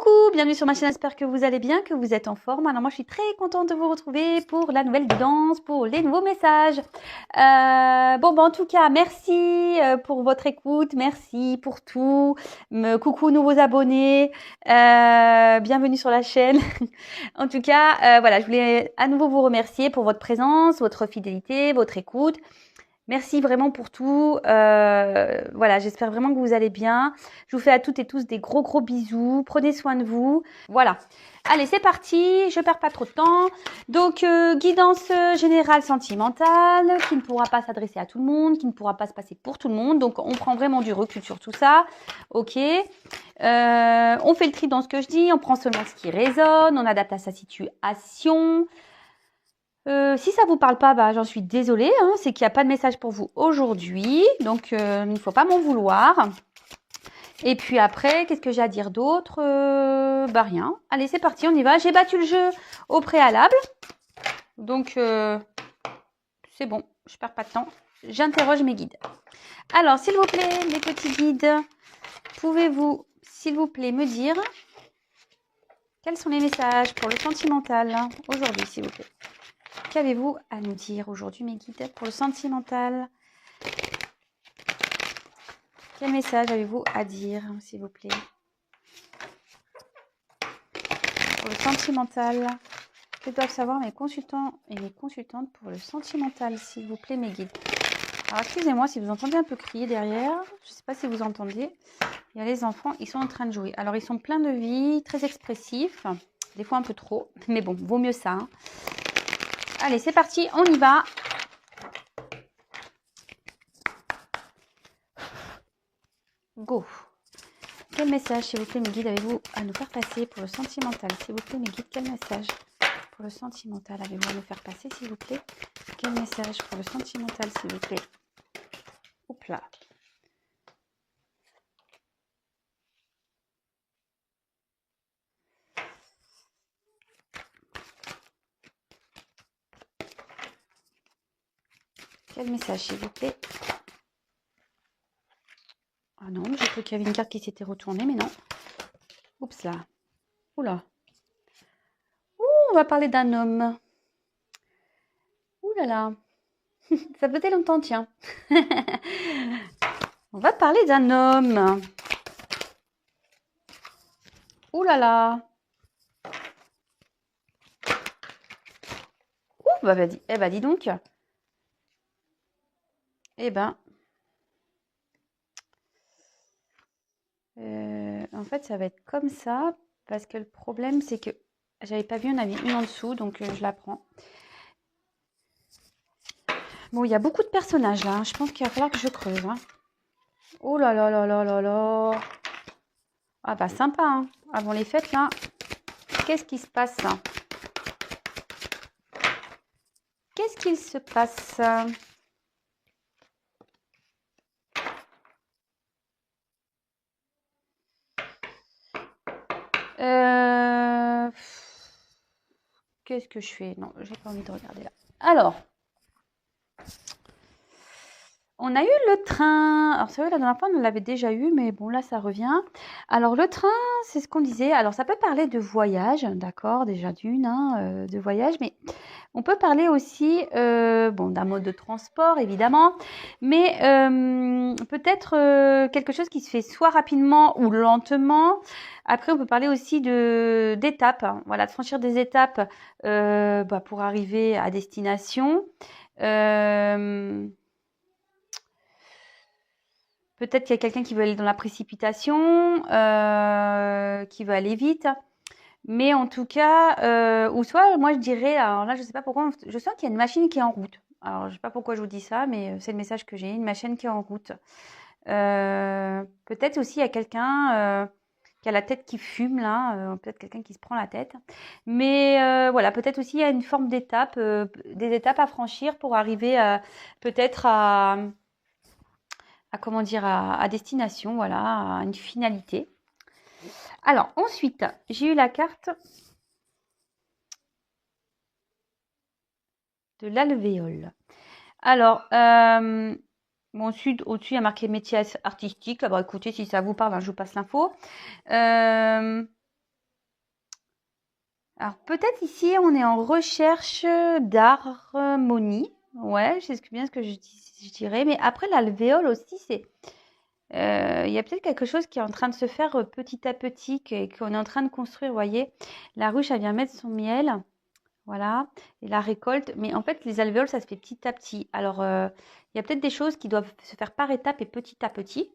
Coucou, bienvenue sur ma chaîne, j'espère que vous allez bien, que vous êtes en forme. Alors moi je suis très contente de vous retrouver pour la nouvelle guidance, pour les nouveaux messages. En tout cas, merci pour votre écoute, merci pour tout. Coucou nouveaux abonnés, bienvenue sur la chaîne. En tout cas, voilà, je voulais à nouveau vous remercier pour votre présence, votre fidélité, votre écoute. Merci vraiment pour tout. Voilà, j'espère vraiment que vous allez bien. Je vous fais à toutes et tous des gros bisous. Prenez soin de vous. Voilà. Allez, c'est parti. Je perds pas trop de temps. Donc, guidance générale sentimentale qui ne pourra pas s'adresser à tout le monde, qui ne pourra pas se passer pour tout le monde. Donc, on prend vraiment du recul sur tout ça. Ok. On fait le tri dans ce que je dis. On prend seulement ce qui résonne. On adapte à sa situation. Si ça vous parle pas, bah, j'en suis désolée, hein, c'est qu'il n'y a pas de message pour vous aujourd'hui, donc il ne faut pas m'en vouloir. Et puis après, qu'est-ce que j'ai à dire d'autre? Bah rien. Allez, c'est parti, on y va. J'ai battu le jeu au préalable, donc c'est bon, je perds pas de temps. J'interroge mes guides. Alors, s'il vous plaît, les petits guides, pouvez-vous, s'il vous plaît, me dire quels sont les messages pour le sentimental aujourd'hui, s'il vous plaît? Qu'avez-vous à nous dire aujourd'hui, mes guides, pour le sentimental? Quel message avez-vous à dire, s'il vous plaît? Pour le sentimental, que doivent savoir mes consultants et mes consultantes pour le sentimental, s'il vous plaît, mes guides? Alors, excusez-moi si vous entendez un peu crier derrière. Je ne sais pas si vous entendez. Il y a les enfants, ils sont en train de jouer. Alors, ils sont pleins de vie, très expressifs. Des fois un peu trop. Mais bon, vaut mieux ça. Hein. Allez, c'est parti, on y va. Go. Quel message, s'il vous plaît, mes guides, avez-vous à nous faire passer pour le sentimental? S'il vous plaît, mes guides, quel message pour le sentimental avez-vous à nous faire passer, s'il vous plaît? Quel message pour le sentimental, s'il vous plaît? Oups là. Quel message, s'il vous plaît? Ah non, j'ai cru qu'il y avait une carte qui s'était retournée, mais non. Oups là. Oula. Ouh, on va parler d'un homme. Ouh là là. Ça faisait longtemps, tiens. On va parler d'un homme. Ouh là là. Ouh, bah dis donc. Eh ben. En fait, ça va être comme ça. Parce que le problème, c'est que j'avais pas vu, on avait une en dessous, donc je la prends. Bon, il y a beaucoup de personnages là. Je pense qu'il va falloir que je creuse. Hein. Oh là là là là là là. Ah bah sympa, hein. Avant les fêtes là. Qu'est-ce qui se passe? Qu'est-ce qu'il se passe? Qu'est-ce que je fais? Non, j'ai pas envie de regarder là. Alors, on a eu le train. Alors, c'est vrai, la dernière fois, on l'avait déjà eu, mais bon, là, ça revient. Alors, le train, c'est ce qu'on disait. Alors, ça peut parler de voyage, d'accord, déjà d'une, hein, de voyage, mais on peut parler aussi d'un mode de transport, évidemment, mais peut-être quelque chose qui se fait soit rapidement ou lentement. Après, on peut parler aussi d'étapes, hein, voilà, de franchir des étapes pour arriver à destination. Peut-être qu'il y a quelqu'un qui veut aller dans la précipitation, qui veut aller vite. Mais en tout cas, ou soit moi je dirais, alors là je sais pas pourquoi, je sens qu'il y a une machine qui est en route. Alors je sais pas pourquoi je vous dis ça, mais c'est le message que j'ai, une machine qui est en route. Peut-être aussi il y a quelqu'un qui a la tête qui fume là, peut-être quelqu'un qui se prend la tête. Mais voilà, peut-être aussi il y a une forme d'étape, des étapes à franchir pour arriver peut-être à comment dire, à destination, voilà, à une finalité. Alors, ensuite, j'ai eu la carte de l'alvéole. Alors, au-dessus, il y a marqué métier artistique. Alors, écoutez, si ça vous parle, je vous passe l'info. Alors peut-être ici, on est en recherche d'harmonie. Ouais, c'est bien ce que je dirais. Mais après, l'alvéole aussi, c'est... Il y a peut-être quelque chose qui est en train de se faire petit à petit, qu'on est en train de construire. Vous voyez, la ruche, elle vient mettre son miel. Voilà, et la récolte. Mais en fait, les alvéoles, ça se fait petit à petit. Alors, il y a peut-être des choses qui doivent se faire par étapes et petit à petit.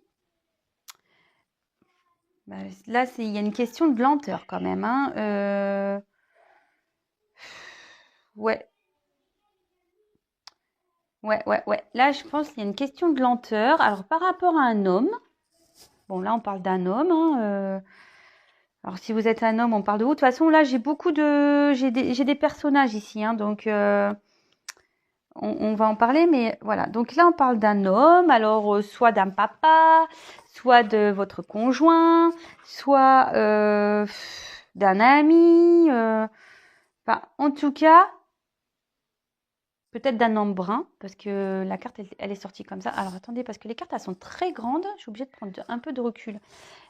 Bah, là, il y a une question de lenteur quand même, hein. Ouais, ouais. Là, je pense qu'il y a une question de lenteur. Alors, par rapport à un homme, bon, là, on parle d'un homme, hein. Alors, si vous êtes un homme, on parle de vous. De toute façon, là, j'ai des personnages ici, hein, donc on va en parler, mais voilà. Donc là, on parle d'un homme, alors soit d'un papa, soit de votre conjoint, soit d'un ami. Enfin, en tout cas, peut-être d'un homme brun, parce que la carte, elle est sortie comme ça. Alors attendez, parce que les cartes, elles sont très grandes. Je suis obligée de prendre un peu de recul.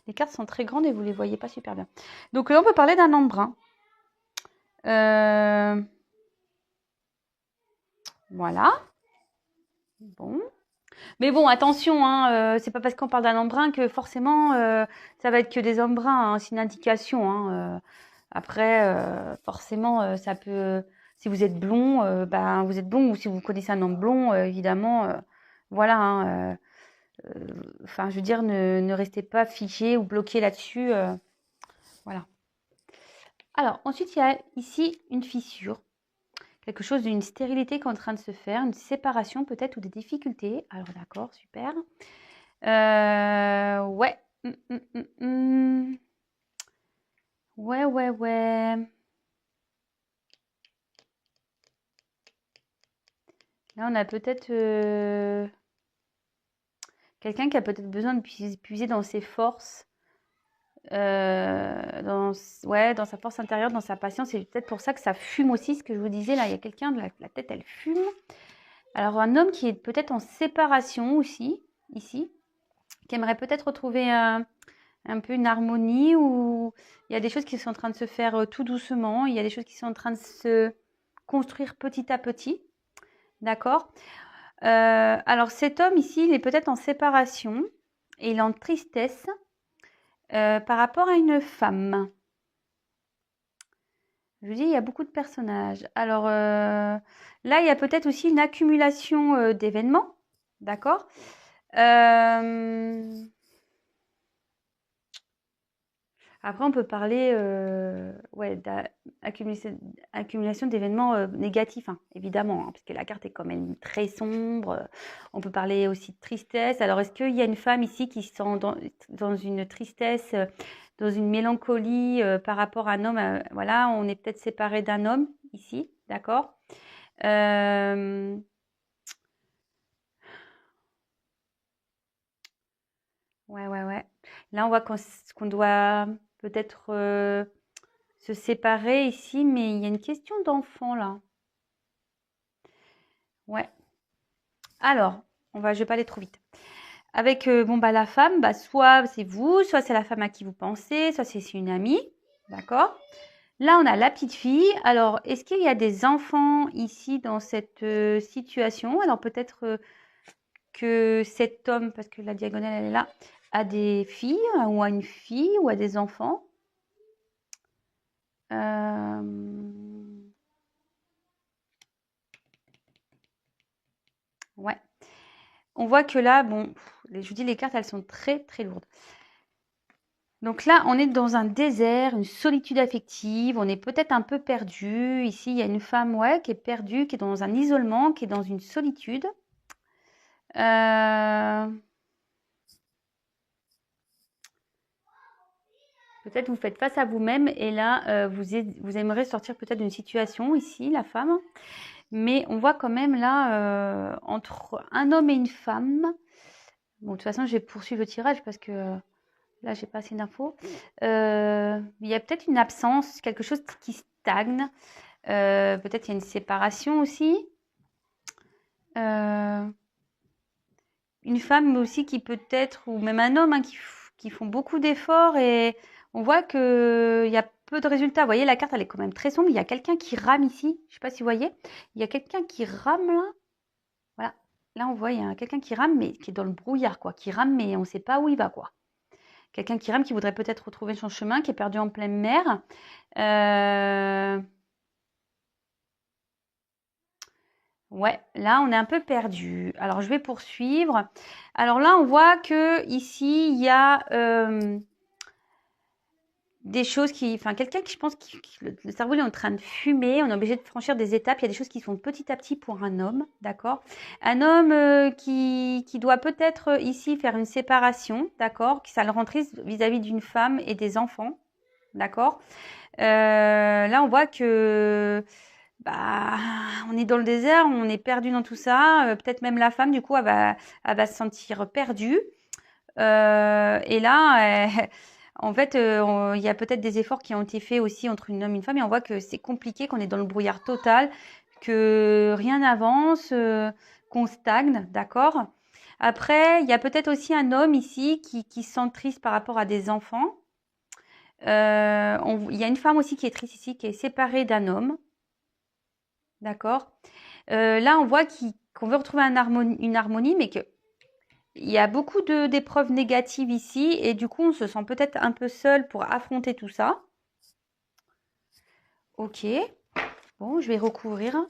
Les cartes sont très grandes et vous ne les voyez pas super bien. Donc là, on peut parler d'un homme brun. Voilà. Bon. Mais bon, attention, hein, c'est pas parce qu'on parle d'un homme brun que forcément ça va être que des hommes bruns, hein, c'est une indication, hein. Après, forcément, ça peut. Si vous êtes blond, ben vous êtes blond, ou si vous connaissez un homme blond, évidemment, voilà, hein, enfin, je veux dire, ne restez pas figé ou bloqué là-dessus, voilà. Alors, ensuite, il y a ici une fissure. Quelque chose d'une stérilité qui est en train de se faire, une séparation peut-être ou des difficultés. Alors d'accord, super. Ouais. Ouais. Là, on a peut-être quelqu'un qui a peut-être besoin de puiser dans ses forces, dans sa force intérieure, dans sa patience. C'est peut-être pour ça que ça fume aussi, ce que je vous disais. Là, il y a quelqu'un, la tête, elle fume. Alors, un homme qui est peut-être en séparation aussi, ici, qui aimerait peut-être retrouver un peu une harmonie, où il y a des choses qui sont en train de se faire tout doucement, il y a des choses qui sont en train de se construire petit à petit, d'accord. Alors cet homme ici, il est peut-être en séparation et il est en tristesse par rapport à une femme. Je vous dis, il y a beaucoup de personnages. Alors là, il y a peut-être aussi une accumulation d'événements, d'accord. Après, on peut parler ouais, d'accumulation d'événements négatifs, hein, évidemment, hein, parce que la carte est quand même très sombre. On peut parler aussi de tristesse. Alors, est-ce qu'il y a une femme ici qui se sent dans une tristesse, dans une mélancolie par rapport à un homme voilà, on est peut-être séparé d'un homme ici, d'accord. Ouais. Là, on voit qu'on doit peut-être se séparer ici, mais il y a une question d'enfant là. Ouais. Alors, je vais pas aller trop vite. Avec bon bah la femme, bah soit c'est vous, soit c'est la femme à qui vous pensez, soit c'est une amie, d'accord. Là, on a la petite fille. Alors, est-ce qu'il y a des enfants ici dans cette situation? Alors peut-être que cet homme, parce que la diagonale elle est là, a des filles ou a une fille ou a des enfants. Ouais. On voit que là, bon, je vous dis, les cartes, elles sont très, très lourdes. Donc là, on est dans un désert, une solitude affective, on est peut-être un peu perdu. Ici, il y a une femme, ouais, qui est perdue, qui est dans un isolement, qui est dans une solitude. Peut-être vous faites face à vous-même et là, vous aimeriez sortir peut-être d'une situation ici, la femme. Mais on voit quand même là, entre un homme et une femme. Bon, de toute façon, je vais poursuivre le tirage parce que là, j'ai pas assez d'infos. Il y a peut-être une absence, quelque chose qui stagne. Peut-être il y a une séparation aussi. Une femme aussi qui peut-être, ou même un homme, hein, qui font beaucoup d'efforts et on voit qu'il y a peu de résultats. Vous voyez, la carte, elle est quand même très sombre. Il y a quelqu'un qui rame ici. Je ne sais pas si vous voyez. Il y a quelqu'un qui rame là. Voilà. Là, on voit, il y a quelqu'un qui rame, mais qui est dans le brouillard, quoi. Qui rame, mais on ne sait pas où il va, quoi. Quelqu'un qui rame, qui voudrait peut-être retrouver son chemin, qui est perdu en pleine mer. Ouais, là, on est un peu perdu. Alors, je vais poursuivre. Alors là, on voit que ici, il y a des choses qui... Enfin, quelqu'un qui, je pense, le cerveau il est en train de fumer. On est obligé de franchir des étapes. Il y a des choses qui se font petit à petit pour un homme, d'accord? Un homme qui doit peut-être ici faire une séparation, d'accord? Ça le rend triste vis-à-vis d'une femme et des enfants, d'accord? Là, on voit que... Bah, on est dans le désert, on est perdu dans tout ça. Peut-être même la femme, du coup, elle va se sentir perdue. Et là, en fait, il y a peut-être des efforts qui ont été faits aussi entre un homme et une femme. Et on voit que c'est compliqué, qu'on est dans le brouillard total, que rien n'avance, qu'on stagne, d'accord? Après, il y a peut-être aussi un homme ici qui se sent triste par rapport à des enfants. Il y a une femme aussi qui est triste ici, qui est séparée d'un homme. D'accord. Là, on voit qu'on veut retrouver une harmonie, mais qu'il y a beaucoup d'épreuves négatives ici, et du coup, on se sent peut-être un peu seul pour affronter tout ça. Ok. Bon, je vais recouvrir.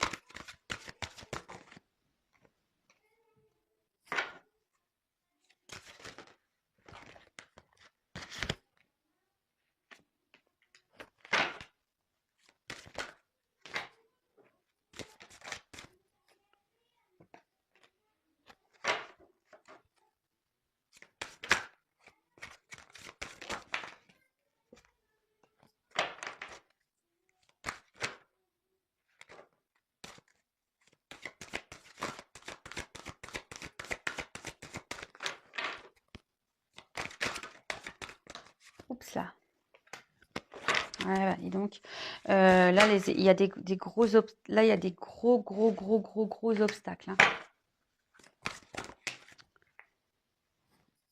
Oups là. Voilà, et donc là, il y a des gros là, il y a des gros obstacles. Hein.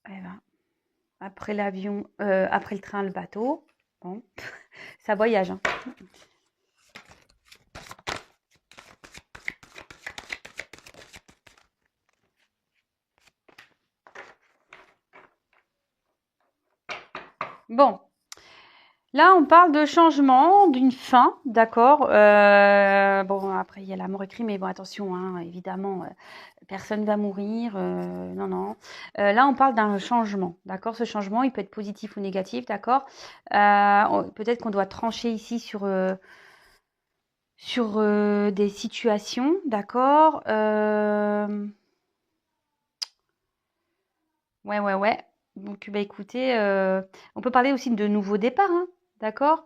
Voilà. Après l'avion, après le train, le bateau. Bon, ça voyage. Hein. Bon. Là, on parle de changement, d'une fin, d'accord. Bon, après, il y a la mort écrite, mais bon, attention, hein, évidemment, personne va mourir. Non, non. Là, on parle d'un changement, d'accord. Ce changement, il peut être positif ou négatif, d'accord. Peut-être qu'on doit trancher ici sur des situations, d'accord. Ouais. Donc, bah, écoutez, on peut parler aussi de nouveaux départs, hein, d'accord?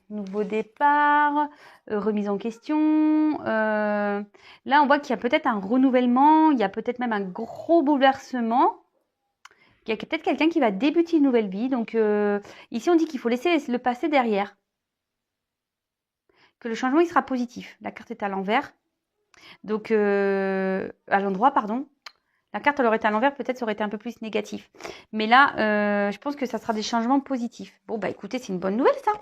Nouveau départ, remise en question. Là, on voit qu'il y a peut-être un renouvellement, il y a peut-être même un gros bouleversement. Il y a peut-être quelqu'un qui va débuter une nouvelle vie. Donc, ici, on dit qu'il faut laisser le passé derrière. Que le changement, il sera positif. La carte est à l'envers. Donc, à l'endroit, pardon. La carte, elle aurait été à l'envers, peut-être ça aurait été un peu plus négatif. Mais là, je pense que ça sera des changements positifs. Bon, bah écoutez, c'est une bonne nouvelle, ça.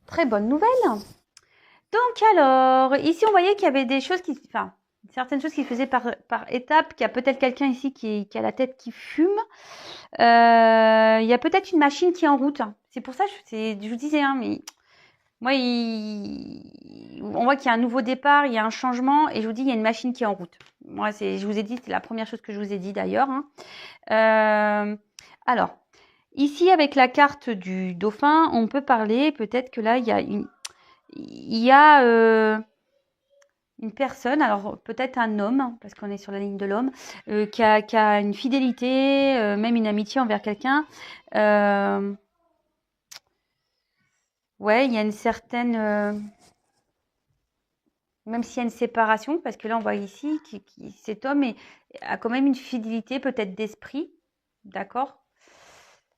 Très bonne nouvelle. Donc alors, ici, on voyait qu'il y avait des choses enfin, certaines choses qui se faisaient par étapes, qu'il y a peut-être quelqu'un ici qui a la tête qui fume. Il y a peut-être une machine qui est en route. C'est pour ça, je vous disais, hein, mais... Moi, on voit qu'il y a un nouveau départ, il y a un changement, et je vous dis, il y a une machine qui est en route. Moi, je vous ai dit, c'est la première chose que je vous ai dit d'ailleurs. Hein. Alors, ici, avec la carte du dauphin, on peut parler, peut-être que là, il y a une personne, alors peut-être un homme, parce qu'on est sur la ligne de l'homme, qui a une fidélité, même une amitié envers quelqu'un. Ouais, il y a une certaine... même s'il y a une séparation, parce que là, on voit ici que cet homme a quand même une fidélité peut-être d'esprit, d'accord?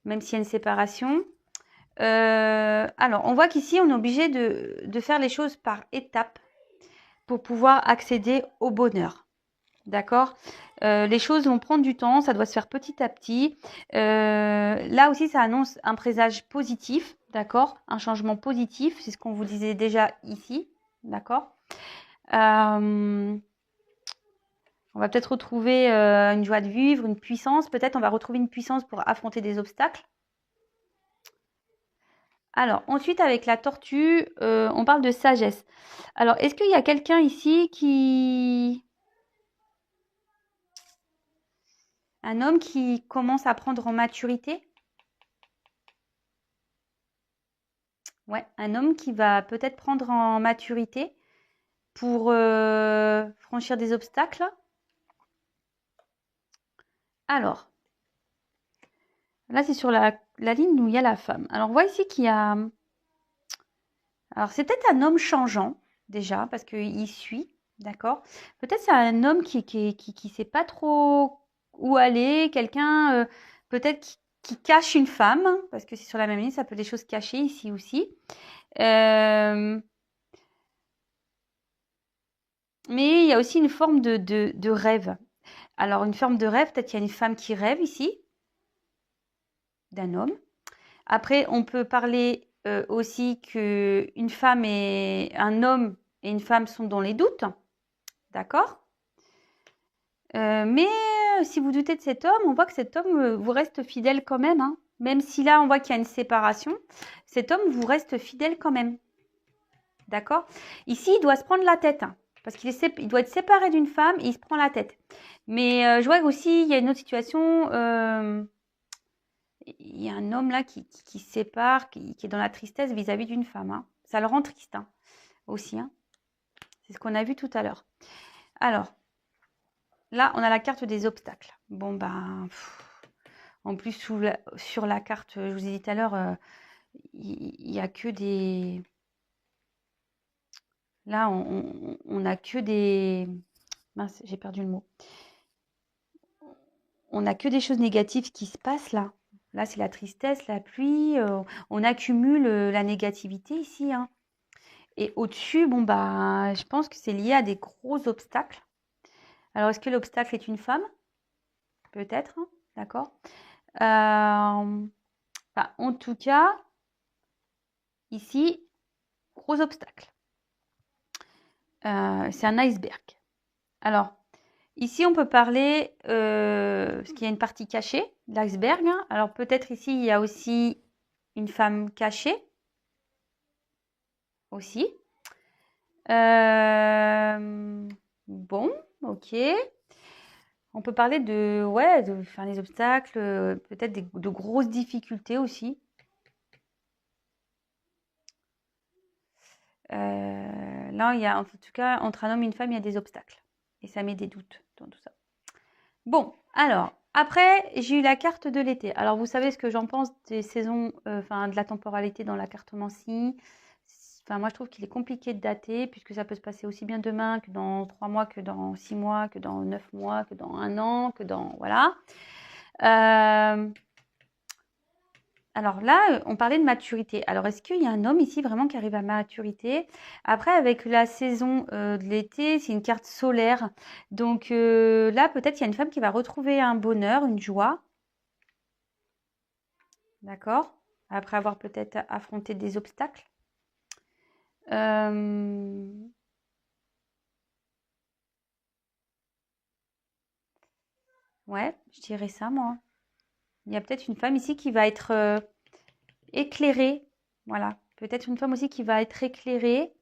Même s'il y a une séparation. Alors, on voit qu'ici, on est obligé de faire les choses par étapes pour pouvoir accéder au bonheur. D'accord? Les choses vont prendre du temps, ça doit se faire petit à petit. Là aussi, ça annonce un présage positif, d'accord? Un changement positif, c'est ce qu'on vous disait déjà ici, d'accord? On va peut-être retrouver une joie de vivre, une puissance. Peut-être on va retrouver une puissance pour affronter des obstacles. Alors, ensuite, avec la tortue, on parle de sagesse. Alors, est-ce qu'il y a quelqu'un ici qui... Un homme qui commence à prendre en maturité? Ouais, un homme qui va peut-être prendre en maturité pour franchir des obstacles. Alors, là, c'est sur la ligne où il y a la femme. Alors, on voit ici qu'il y a... Alors, c'est peut-être un homme changeant, déjà, parce qu'il suit, d'accord? Peut-être c'est un homme qui sait pas trop où aller, quelqu'un peut-être qui cache une femme, parce que c'est sur la même ligne, ça peut être des choses cachées ici aussi. Mais il y a aussi une forme de rêve. Alors, une forme de rêve, peut-être qu'il y a une femme qui rêve ici, d'un homme. Après, on peut parler aussi qu'une femme et un homme et une femme sont dans les doutes, d'accord? Mais si vous doutez de cet homme, on voit que cet homme vous reste fidèle quand même, hein. Même si là, on voit qu'il y a une séparation, cet homme vous reste fidèle quand même, d'accord? Ici, il doit se prendre la tête, hein, parce il doit être séparé d'une femme et il se prend la tête. Mais je vois aussi, il y a une autre situation, il y a un homme là qui se sépare, qui est dans la tristesse vis-à-vis d'une femme, hein. Ça le rend triste, hein, aussi, hein. C'est ce qu'on a vu tout à l'heure. Alors, là, on a la carte des obstacles. Bon, ben, en plus, sur la carte, je vous ai dit tout à l'heure, il n'y a que des... Là, on a que des... Mince, j'ai perdu le mot. On n'a que des choses négatives qui se passent là. Là, c'est la tristesse, la pluie. On accumule la négativité ici, hein. Et au-dessus, bon, bah, je pense que c'est lié à des gros obstacles. Alors, est-ce que l'obstacle est une femme? Peut-être, hein, d'accord. En tout cas, ici, gros obstacle. C'est un iceberg. Alors, ici, on peut parler, parce qu'il y a une partie cachée de l'iceberg, hein. Alors, peut-être ici, il y a aussi une femme cachée. Aussi. Bon, ok. On peut parler de, ouais, de faire des obstacles, peut-être de grosses difficultés aussi. Là, il y a, en tout cas, entre un homme et une femme, il y a des obstacles. Et ça met des doutes dans tout ça. Bon, alors, après, j'ai eu la carte de l'été. Alors, vous savez ce que j'en pense des saisons, enfin, de la temporalité dans la cartomancie. Enfin, moi, je trouve qu'il est compliqué de dater, puisque ça peut se passer aussi bien demain que dans 3 mois, que dans 6 mois, que dans 9 mois, que dans 1 an, que dans... Voilà. Alors là, on parlait de maturité. Alors, est-ce qu'il y a un homme ici vraiment qui arrive à maturité? Après, avec la saison de l'été, c'est une carte solaire. Donc là, peut-être il y a une femme qui va retrouver un bonheur, une joie. D'accord? Après avoir peut-être affronté des obstacles. Ouais, je dirais ça, moi. Il y a peut-être une femme ici qui va être éclairée. Voilà. Peut-être une femme aussi qui va être éclairée.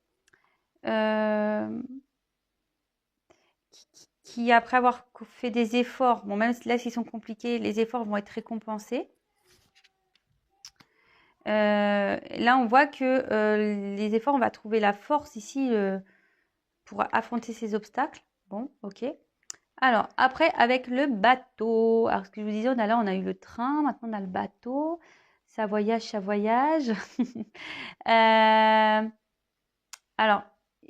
Qui, après avoir fait des efforts, bon, même là, s'ils sont compliqués, les efforts vont être récompensés. Là, on voit que les efforts, on va trouver la force ici pour affronter ces obstacles. Bon, ok. Alors, après, avec le bateau. Alors, ce que je vous disais, on a eu le train, maintenant on a le bateau. Ça voyage, ça voyage. Alors,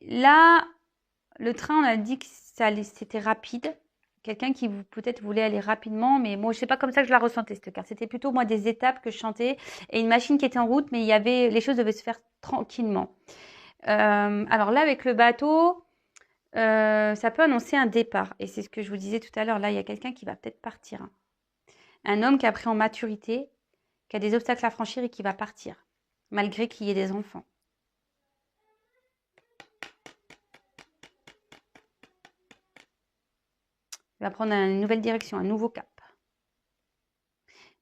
là, le train, on a dit que c'était rapide. Quelqu'un qui peut-être voulait aller rapidement, mais moi, je sais pas comme ça que je la ressentais, cette carte. C'était plutôt, moi, des étapes que je chantais et une machine qui était en route, mais les choses devaient se faire tranquillement. Alors là, avec le bateau, Ça peut annoncer un départ. Et c'est ce que je vous disais tout à l'heure. Là, il y a quelqu'un qui va peut-être partir, hein. Un homme qui a pris en maturité, qui a des obstacles à franchir et qui va partir, malgré qu'il y ait des enfants. Il va prendre une nouvelle direction, un nouveau cap.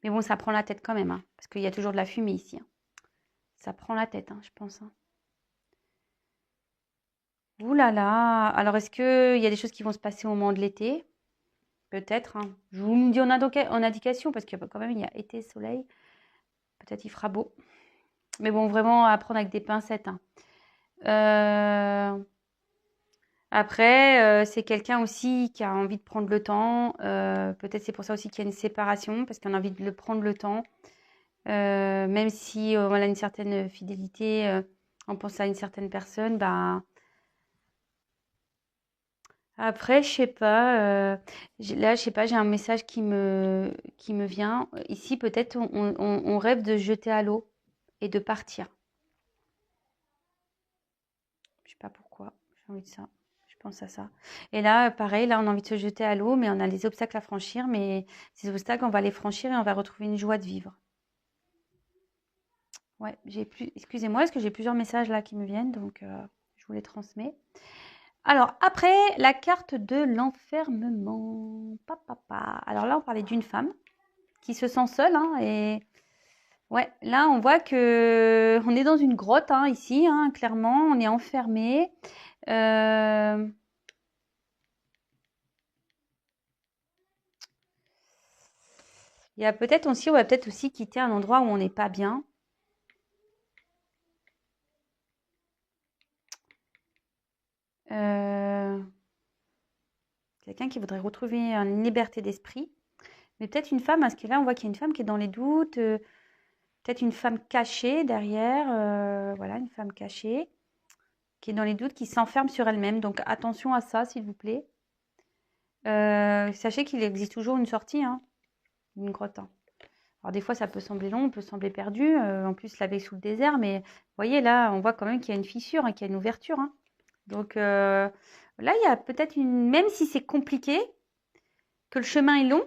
Mais bon, ça prend la tête quand même, hein, parce qu'il y a toujours de la fumée ici, hein. Ça prend la tête, hein, je pense, hein. Ouh là là. Alors, est-ce qu'il y a des choses qui vont se passer au moment de l'été? Peut-être, hein. Je vous me dis en indication, parce qu'il y a quand même, il y a été, soleil. Peut-être il fera beau. Mais bon, vraiment à prendre avec des pincettes, hein. Après, c'est quelqu'un aussi qui a envie de prendre le temps. Peut-être c'est pour ça aussi qu'il y a une séparation, parce qu'on a envie de le prendre le temps. Même si on a une certaine fidélité, on pense à une certaine personne, bah, après, je sais pas, là, je sais pas, j'ai un message qui me vient. Ici, peut-être on rêve de se jeter à l'eau et de partir. Je sais pas pourquoi, j'ai envie de ça. Je pense à ça. Et là, pareil, là, on a envie de se jeter à l'eau, mais on a des obstacles à franchir. Mais ces obstacles, on va les franchir et on va retrouver une joie de vivre. Ouais, excusez-moi, parce que j'ai plusieurs messages là qui me viennent, donc je vous les transmets. Alors, après, la carte de l'enfermement. Alors là, on parlait d'une femme qui se sent seule, hein, et ouais, là, on voit que on est dans une grotte, hein, ici, hein, clairement, on est enfermé. Euh, Il y a peut-être aussi, on va peut-être aussi quitter un endroit où on n'est pas bien. Quelqu'un qui voudrait retrouver une liberté d'esprit. Mais peut-être une femme, parce que là, on voit qu'il y a une femme qui est dans les doutes. Peut-être une femme cachée derrière. Voilà, une femme cachée qui est dans les doutes, qui s'enferme sur elle-même. Donc attention à ça, s'il vous plaît. Sachez qu'il existe toujours une sortie, hein, d'une grotte, hein. Alors des fois, ça peut sembler long, on peut sembler perdu. En plus, la veille sous le désert. Mais vous voyez, là, on voit quand même qu'il y a une fissure, hein, qu'il y a une ouverture, hein. Donc là, il y a peut-être même si c'est compliqué, que le chemin est long,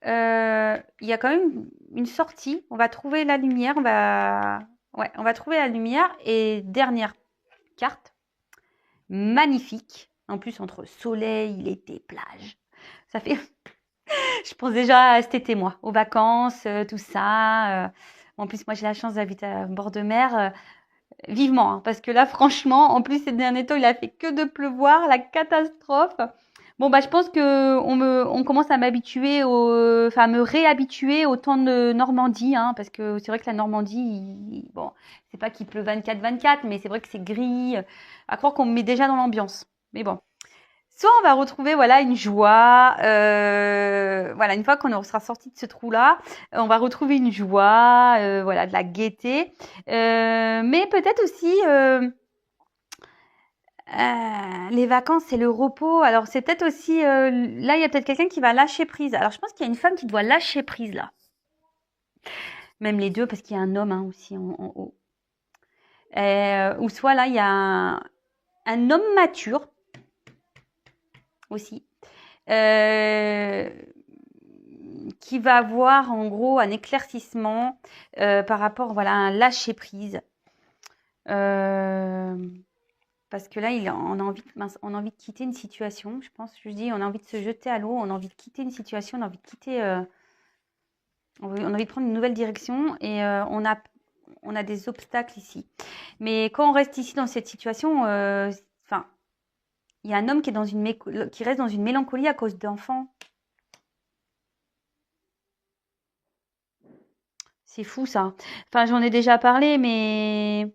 il y a quand même une sortie. On va trouver la lumière. Ouais, on va trouver la lumière. Et dernière carte, magnifique. En plus, entre soleil, été, plage. Ça fait. Je pense déjà à cet été, moi, aux vacances, tout ça. En plus, moi, j'ai la chance d'habiter à bord de mer. Vivement, hein, parce que là, franchement, en plus, ces derniers temps, il a fait que de pleuvoir, la catastrophe. Bon, bah, je pense que on commence à m'habituer enfin, à me réhabituer au temps de Normandie, hein, parce que c'est vrai que la Normandie, bon, c'est pas qu'il pleut 24/24, mais c'est vrai que c'est gris. À croire qu'on me met déjà dans l'ambiance. Mais bon. Soit on va retrouver voilà une joie, voilà une fois qu'on sera sorti de ce trou-là, on va retrouver une joie, voilà de la gaieté, mais peut-être aussi les vacances, c'est le repos. Alors c'est peut-être aussi là il y a peut-être quelqu'un qui va lâcher prise. Alors je pense qu'il y a une femme qui doit lâcher prise là, même les deux parce qu'il y a un homme, hein, aussi en haut. Ou soit là il y a un homme mature aussi. Euh, qui va avoir en gros un éclaircissement par rapport voilà, à un lâcher-prise. Parce que là, on a envie de quitter une situation. Je pense, je dis, on a envie de se jeter à l'eau, on a envie de quitter une situation, on a envie de quitter, on a envie de prendre une nouvelle direction et on a des obstacles ici. Mais quand on reste ici dans cette situation, enfin, il y a un homme qui reste dans une mélancolie à cause d'enfants. C'est fou ça. Enfin, j'en ai déjà parlé, mais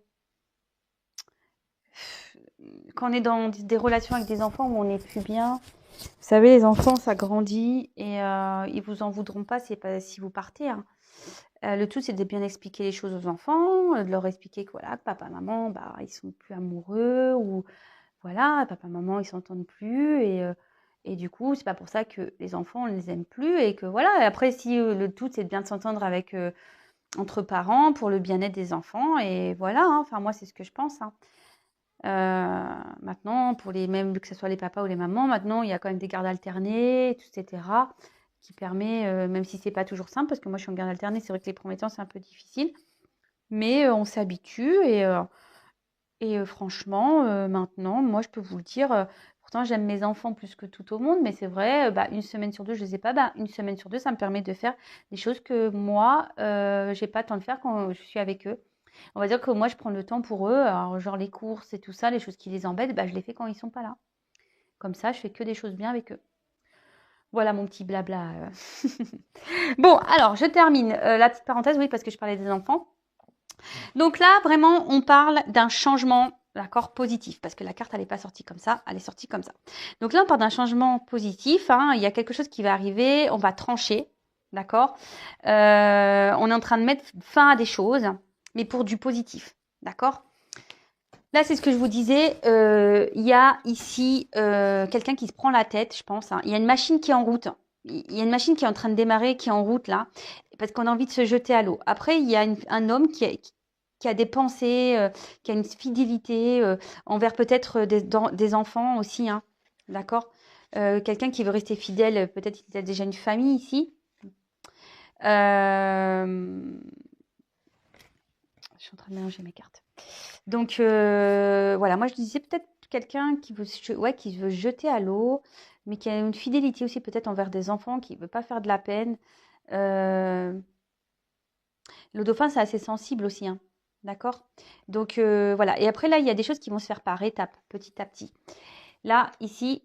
quand on est dans des relations avec des enfants où on n'est plus bien, vous savez, les enfants, ça grandit et ils vous en voudront pas si vous partez, hein. Le tout, c'est de bien expliquer les choses aux enfants, de leur expliquer que voilà, que papa, maman, bah, ils sont plus amoureux ou voilà, papa, maman, ils s'entendent plus et du coup, c'est pas pour ça que les enfants, on les aime plus et que voilà. Et après, si le tout, c'est de bien s'entendre avec entre parents pour le bien-être des enfants et voilà, hein. Enfin, moi, c'est ce que je pense, hein. Maintenant, pour les mêmes, que ce soit les papas ou les mamans, maintenant, il y a quand même des gardes alternées, etc., qui permet, même si c'est pas toujours simple, parce que moi, je suis en garde alternée, c'est vrai que les premiers temps, c'est un peu difficile, mais on s'habitue et franchement, maintenant, moi, je peux vous le dire, pourtant, j'aime mes enfants plus que tout au monde, mais c'est vrai, une semaine sur deux, je les ai pas. Une semaine sur deux, ça me permet de faire des choses que moi, j'ai pas le temps de faire quand je suis avec eux. On va dire que moi, je prends le temps pour eux. Alors, genre les courses et tout ça, les choses qui les embêtent, je les fais quand ils sont pas là. Comme ça, je fais que des choses bien avec eux. Voilà mon petit blabla. Bon, alors, je termine la petite parenthèse, oui, parce que je parlais des enfants. Donc là, vraiment, on parle d'un changement, d'accord, positif, parce que la carte, elle n'est pas sortie comme ça, elle est sortie comme ça. Donc là, on parle d'un changement positif, hein, il y a quelque chose qui va arriver, on va trancher, d'accord. On est en train de mettre fin à des choses, mais pour du positif, d'accord. Là, c'est ce que je vous disais, il y a ici quelqu'un qui se prend la tête, je pense, hein. Il y a une machine qui est en route. Il y a une machine qui est en train de démarrer, qui est en route là, parce qu'on a envie de se jeter à l'eau. Après, il y a un homme qui a des pensées, qui a une fidélité envers peut-être des enfants aussi, hein, d'accord. Quelqu'un qui veut rester fidèle, peut-être qu'il a déjà une famille ici. Je suis en train de mélanger mes cartes. Donc voilà, moi je disais peut-être quelqu'un qui veut, qui veut jeter à l'eau, mais qui a une fidélité aussi peut-être envers des enfants, qui ne veut pas faire de la peine. Le dauphin, c'est assez sensible aussi, hein. D'accord. Donc voilà. Et après là, il y a des choses qui vont se faire par étapes, petit à petit. Là, ici,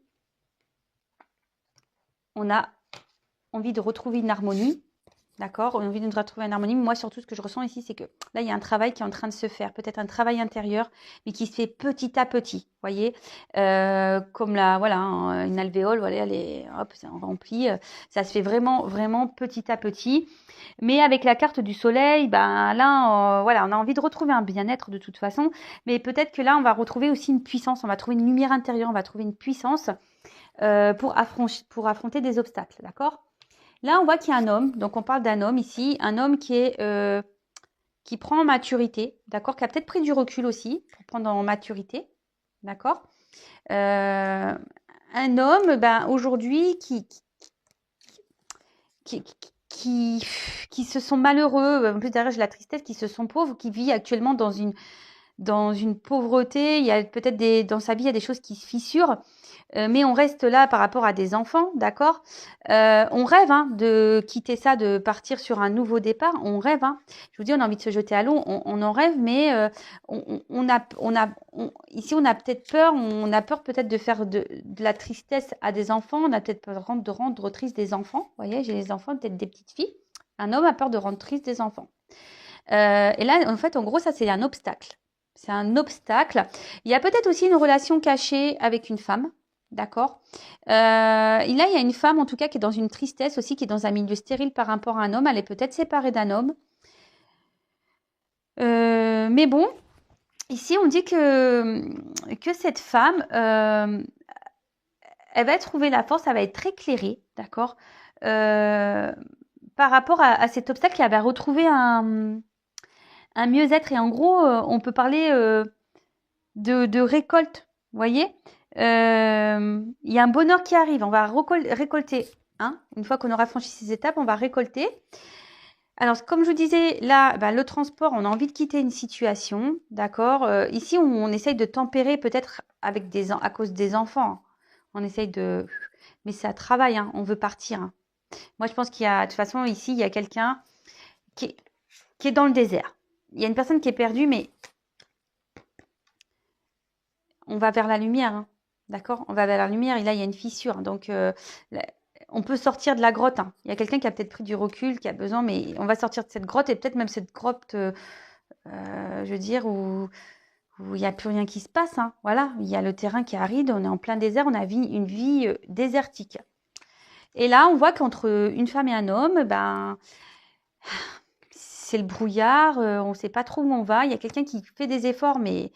on a envie de retrouver une harmonie. D'accord, on a envie de retrouver une harmonie. Moi, surtout, ce que je ressens ici, c'est que là, il y a un travail qui est en train de se faire. Peut-être un travail intérieur, mais qui se fait petit à petit. Voyez, comme là, voilà, hein, une alvéole, voilà, elle est, hop, c'est rempli. Ça se fait vraiment, vraiment petit à petit. Mais avec la carte du soleil, là, voilà, on a envie de retrouver un bien-être de toute façon. Mais peut-être que là, on va retrouver aussi une puissance. On va trouver une lumière intérieure. On va trouver une puissance pour affronter des obstacles. D'accord. Là, on voit qu'il y a un homme, donc on parle d'un homme ici, un homme qui prend en maturité, d'accord, qui a peut-être pris du recul aussi pour prendre en maturité, d'accord. Un homme, aujourd'hui, qui, qui se sont malheureux, en plus derrière j'ai la tristesse, qui se sont pauvres, qui vit actuellement dans une pauvreté. Il y a peut-être dans sa vie, il y a des choses qui se fissurent. Mais on reste là par rapport à des enfants, d'accord. On rêve de quitter ça, de partir sur un nouveau départ. On rêve. Je vous dis, on a envie de se jeter à l'eau. On en rêve, mais ici, on a peut-être peur. On a peur peut-être de faire de la tristesse à des enfants. On a peut-être peur de rendre triste des enfants. Vous voyez, j'ai les enfants, peut-être des petites filles. Un homme a peur de rendre triste des enfants. Et là, en fait, en gros, ça, c'est un obstacle. C'est un obstacle. Il y a peut-être aussi une relation cachée avec une femme. D'accord. Et là, il y a une femme, en tout cas, qui est dans une tristesse aussi, qui est dans un milieu stérile par rapport à un homme. Elle est peut-être séparée d'un homme. Mais bon, ici, on dit que cette femme, elle va trouver la force, elle va être éclairée, d'accord, par rapport à cet obstacle, elle va retrouver un mieux-être. Et en gros, on peut parler de récolte, vous voyez. Il y a un bonheur qui arrive, on va récolter. Une fois qu'on aura franchi ces étapes, on va récolter. Alors, comme je vous disais, là, le transport, on a envie de quitter une situation, d'accord. Ici, on essaye de tempérer peut-être à cause des enfants. On essaye de... Mais ça travaille, on veut partir. Moi, je pense qu'il y a... De toute façon, ici, il y a quelqu'un qui est dans le désert. Il y a une personne qui est perdue, mais on va vers la lumière, d'accord. On va vers la lumière, et là, il y a une fissure. Donc, on peut sortir de la grotte. Il y a quelqu'un qui a peut-être pris du recul, qui a besoin, mais on va sortir de cette grotte, et peut-être même cette grotte, je veux dire, où il n'y a plus rien qui se passe. Voilà, il y a le terrain qui est aride, on est en plein désert, on a une vie désertique. Et là, on voit qu'entre une femme et un homme, c'est le brouillard, on ne sait pas trop où on va. Il y a quelqu'un qui fait des efforts, mais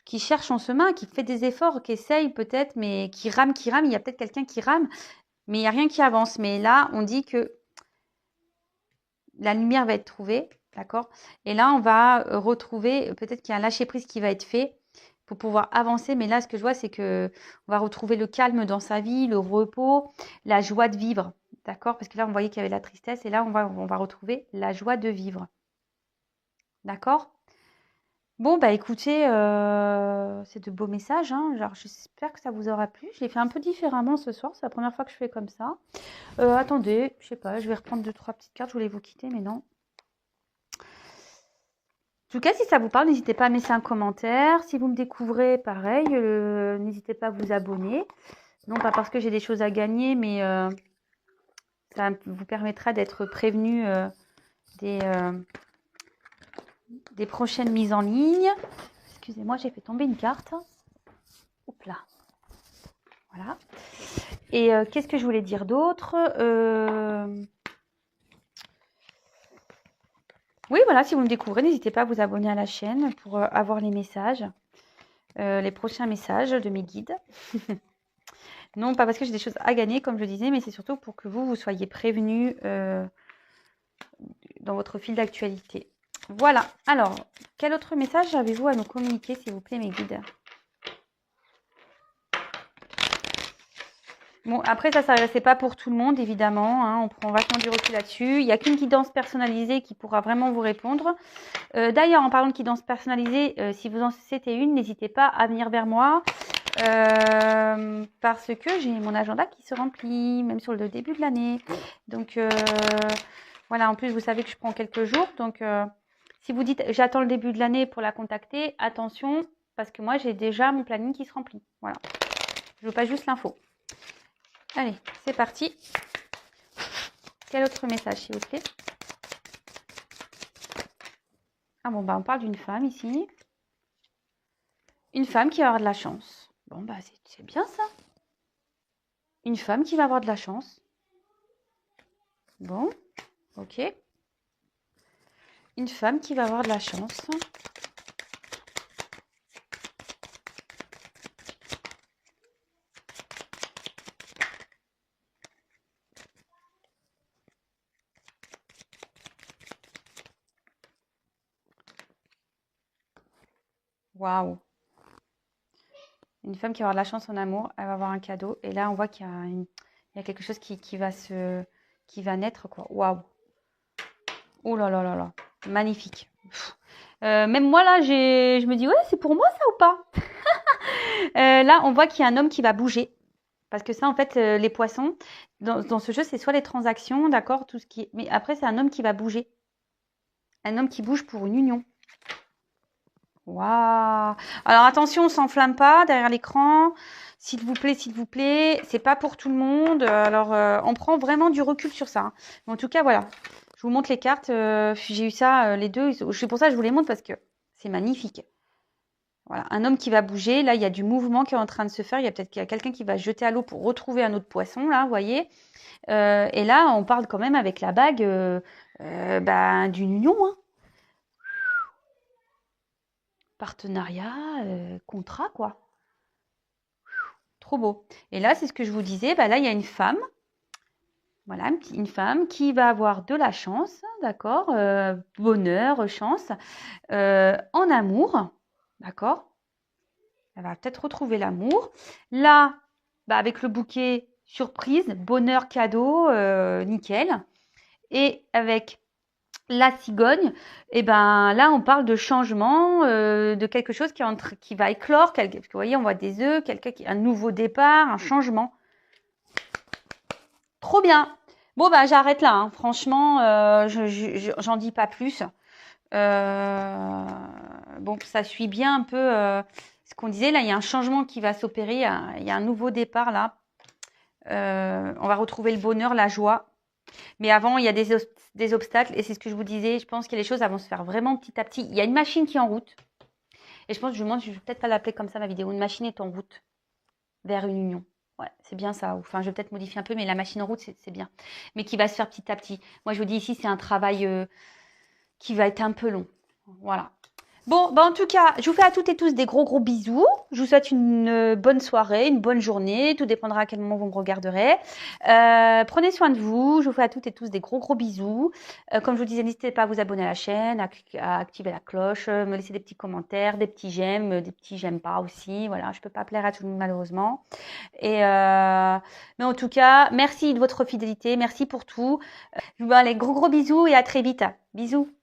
qui cherche en chemin, qui fait des efforts, qui essaye peut-être, mais qui rame. Il y a peut-être quelqu'un qui rame, mais il n'y a rien qui avance. Mais là, on dit que la lumière va être trouvée. D'accord? Et là, on va retrouver, peut-être qu'il y a un lâcher-prise qui va être fait pour pouvoir avancer. Mais là, ce que je vois, c'est que on va retrouver le calme dans sa vie, le repos, la joie de vivre. D'accord? Parce que là, on voyait qu'il y avait la tristesse et là, on va retrouver la joie de vivre. D'accord? Bon, bah écoutez, c'est de beaux messages, hein. Genre, j'espère que ça vous aura plu. Je l'ai fait un peu différemment ce soir. C'est la première fois que je fais comme ça. Attendez, je sais pas, je vais reprendre 2-3 petites cartes. Je voulais vous quitter, mais non. En tout cas, si ça vous parle, n'hésitez pas à mettre un commentaire. Si vous me découvrez, pareil, n'hésitez pas à vous abonner. Non pas parce que j'ai des choses à gagner, mais ça vous permettra d'être prévenu des prochaines mises en ligne. Excusez-moi, j'ai fait tomber une carte. Oups là. Voilà. Et qu'est-ce que je voulais dire d'autre? Oui, voilà, si vous me découvrez, n'hésitez pas à vous abonner à la chaîne pour avoir les messages, les prochains messages de mes guides. Non, pas parce que j'ai des choses à gagner, comme je le disais, mais c'est surtout pour que vous soyez prévenus dans votre fil d'actualité. Voilà. Alors, quel autre message avez-vous à nous communiquer, s'il vous plaît, mes guides? Bon, après, ça c'est pas pour tout le monde, évidemment. Hein, on prend vachement du recul là-dessus. Il n'y a qu'une guidance personnalisée qui pourra vraiment vous répondre. D'ailleurs, en parlant de guidance personnalisée, si vous en souhaitez une, n'hésitez pas à venir vers moi. Parce que j'ai mon agenda qui se remplit, même sur le début de l'année. Donc, voilà, en plus, vous savez que je prends quelques jours. Donc, si vous dites j'attends le début de l'année pour la contacter, attention, parce que moi, j'ai déjà mon planning qui se remplit. Voilà. Je veux pas juste l'info. Allez, c'est parti. Quel autre message, s'il vous plaît? Ah bon, bah on parle d'une femme ici. Une femme qui va avoir de la chance. Bon, bah c'est bien ça. Une femme qui va avoir de la chance. Bon, ok. Une femme qui va avoir de la chance. Waouh. Une femme qui va avoir de la chance en amour, elle va avoir un cadeau. Et là, on voit qu'il y a quelque chose qui va naître, quoi. Waouh. Oh là là là là. Magnifique. Même moi, là, je me dis, ouais, c'est pour moi ça ou pas? Là, on voit qu'il y a un homme qui va bouger. Parce que ça, en fait, les poissons, dans ce jeu, c'est soit les transactions, d'accord, tout ce qui est... Mais après, c'est un homme qui va bouger. Un homme qui bouge pour une union. Waouh! Alors attention, on s'enflamme pas derrière l'écran. S'il vous plaît, c'est pas pour tout le monde. Alors, on prend vraiment du recul sur ça. Hein. Mais en tout cas, voilà. Je vous montre les cartes. J'ai eu ça, les deux. C'est pour ça que je vous les montre parce que c'est magnifique. Voilà, un homme qui va bouger. Là, il y a du mouvement qui est en train de se faire. Il y a peut-être quelqu'un qui va se jeter à l'eau pour retrouver un autre poisson, là, vous voyez. Et là, on parle quand même avec la bague d'une union. Hein. Partenariat, contrat, quoi. Trop beau. Et là, c'est ce que je vous disais. Bah, là, il y a une femme. Voilà, une femme qui va avoir de la chance, d'accord, bonheur, chance, en amour, d'accord. Elle va peut-être retrouver l'amour. Là, bah, avec le bouquet, surprise, bonheur, cadeau, nickel. Et avec la cigogne, et ben là, on parle de changement, de quelque chose qui va éclore. Parce que vous voyez, on voit des œufs, un nouveau départ, un changement. Trop bien. Bon, bah, j'arrête là. Hein. Franchement, j'en dis pas plus. Bon, ça suit bien un peu ce qu'on disait. Là, il y a un changement qui va s'opérer. Il y a un nouveau départ là. On va retrouver le bonheur, la joie. Mais avant, il y a des obstacles. Et c'est ce que je vous disais. Je pense que les choses vont se faire vraiment petit à petit. Il y a une machine qui est en route. Et je pense, je vais peut-être pas l'appeler comme ça ma vidéo. Une machine est en route vers une union. Ouais, c'est bien ça. Enfin, je vais peut-être modifier un peu, mais la machine en route, c'est bien. Mais qui va se faire petit à petit. Moi, je vous dis ici, c'est un travail qui va être un peu long. Voilà. Bon, bah en tout cas, je vous fais à toutes et tous des gros gros bisous. Je vous souhaite une bonne soirée, une bonne journée. Tout dépendra à quel moment vous me regarderez. Prenez soin de vous. Je vous fais à toutes et tous des gros gros bisous. Comme je vous disais, n'hésitez pas à vous abonner à la chaîne, à activer la cloche, me laisser des petits commentaires, des petits j'aime, des petits j'aime pas aussi. Voilà, je peux pas plaire à tout le monde malheureusement. Mais en tout cas, merci de votre fidélité, merci pour tout. Je vous fais les gros gros bisous et à très vite. Bisous.